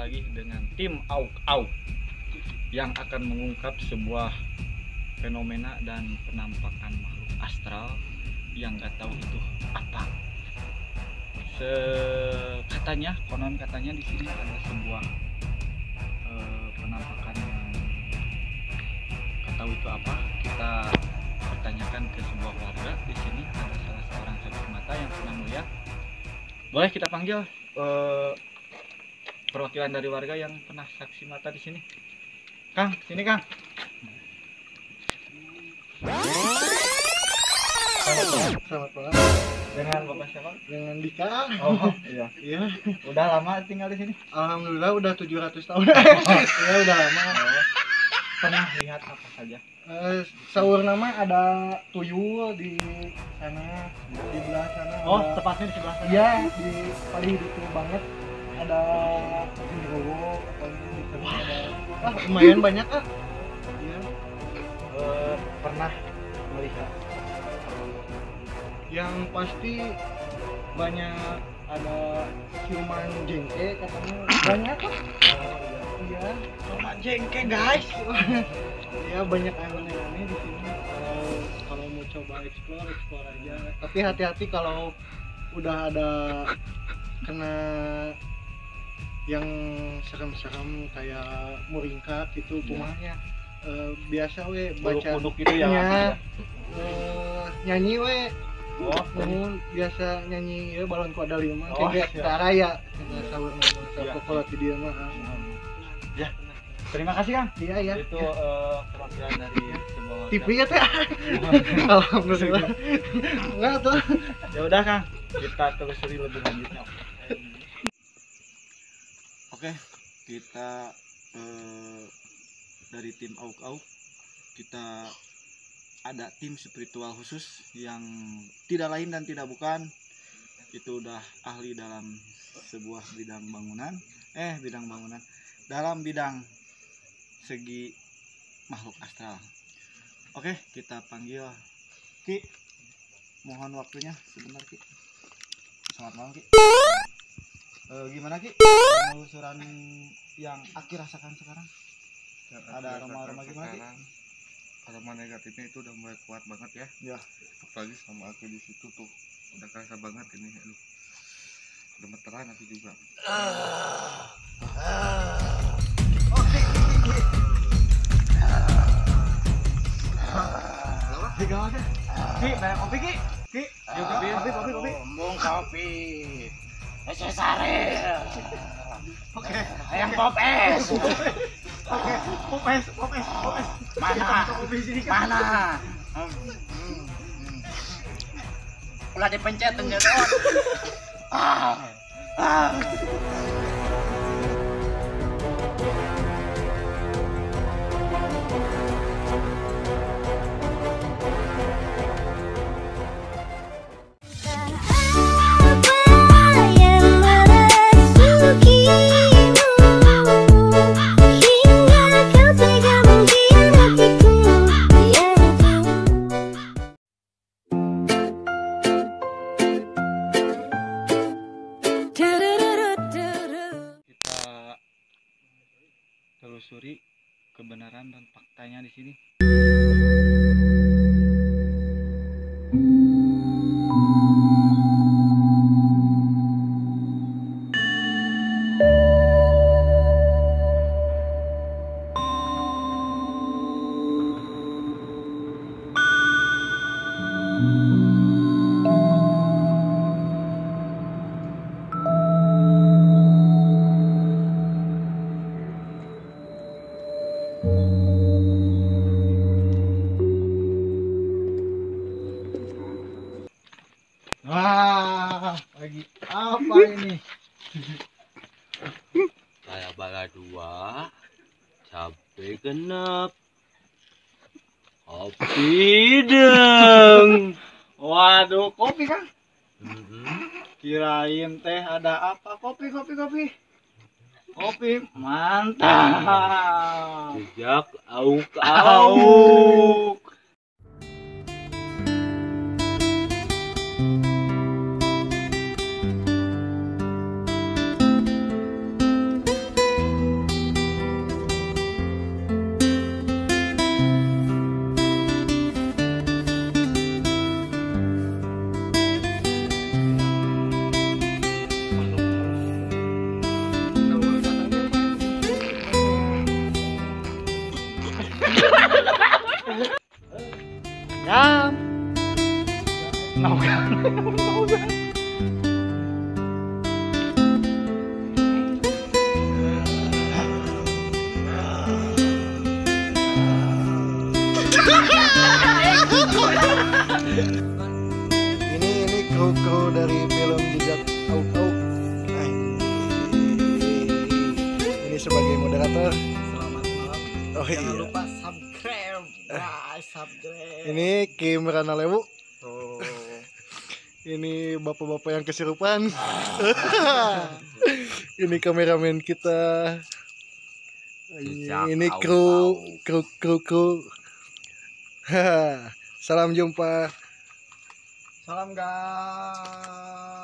lagi dengan tim Auk Auk yang akan mengungkap sebuah fenomena dan penampakan makhluk astral yang nggak tahu itu apa. Konon katanya di sini ada sebuah penampakan yang nggak tahu itu apa. Kita pertanyakan ke sebuah warga. Di sini ada salah seorang saksi mata yang pernah melihat. Boleh kita panggil perwakilan dari warga yang pernah saksi mata di sini. Kang, sini Kang. Selamat malam. Dengan Bapak siapa? Dengan Dika. Oh iya. Iya. Udah lama tinggal di sini? Alhamdulillah udah 700 tahun. Ya udah lama. Pernah lihat apa saja? Sahur nama ada tuyul di sana, di belah sana. Oh, ada, tepatnya di sebelah sana. iya, di paling itu banget ada genderuwo pokoknya di sana ada. Lumayan banyak ah. Iya. Pernah melihat Yang pasti banyak ada siluman jengke katanya banyak ah. Iya. Cuma jengke guys. Ya banyak aneh-aneh di sini. Kalau mau coba explore aja. Tapi hati-hati kalau udah ada kena yang serem-serem kayak muringkat gitu kumanya. Biasa we baca Kuduk gitu ya. Nyanyi we. Oh, Biasa nyanyi ya balonku ada 5 Oh, kayak iya. Taraya sahur Iya. kalau di dia mah. ya. Terima kasih Kang. Iya ya. Itu perwakilan dari sebuah warga. TV ya teh. Alhamdulillah. Enggak tuh. Ya udah Kang, kita telusuri lebih lanjutnya. Oke, kita dari tim Auk Auk, kita ada tim spiritual khusus yang tidak lain dan tidak bukan itu udah ahli dalam sebuah bidang bangunan, dalam bidang segi makhluk astral. Oke, kita panggil Ki. Mohon waktunya sebentar Ki. Selamat malam Ki. Gimana Ki? Penelusuran yang Aki rasakan sekarang? Ada aroma-aroma gimana Ki? Aroma negatifnya itu udah mulai kuat banget ya. Ya. Apalagi sama aku di situ tuh udah kerasa banget ini. Aduh. Gemeteran aku juga. Ki, gawat ya? Ki, banyak kopi Ki. Ki, yuk kopi. Bumbung kopi. Es sare. Oke. Ayam pop es. Oke, popes. Mana? Kopi sini Kang. Mana? Ulah dipencet nyedot. Ah. Kita telusuri kebenaran dan faktanya di sini. Wah, lagi apa ini? Kayak bala 2, cabe genep, kopi deng. Waduh, kopi Kang. Kirain teh ada apa? Kopi. Kopi, mantap. Sejak auk Auk. Jam. Nogan. Ini kru dari film Jejak Auk Auk. Nah, ini sebagai moderator. Selamat malam. Oh Jangan iya. lupa subscribe. Guys, subscribe. Ini Kim Rana Lewu. Oh. Ini bapak-bapak yang kesurupan. Ini kameramen kita. Ini kru. Salam jumpa. Salam guys.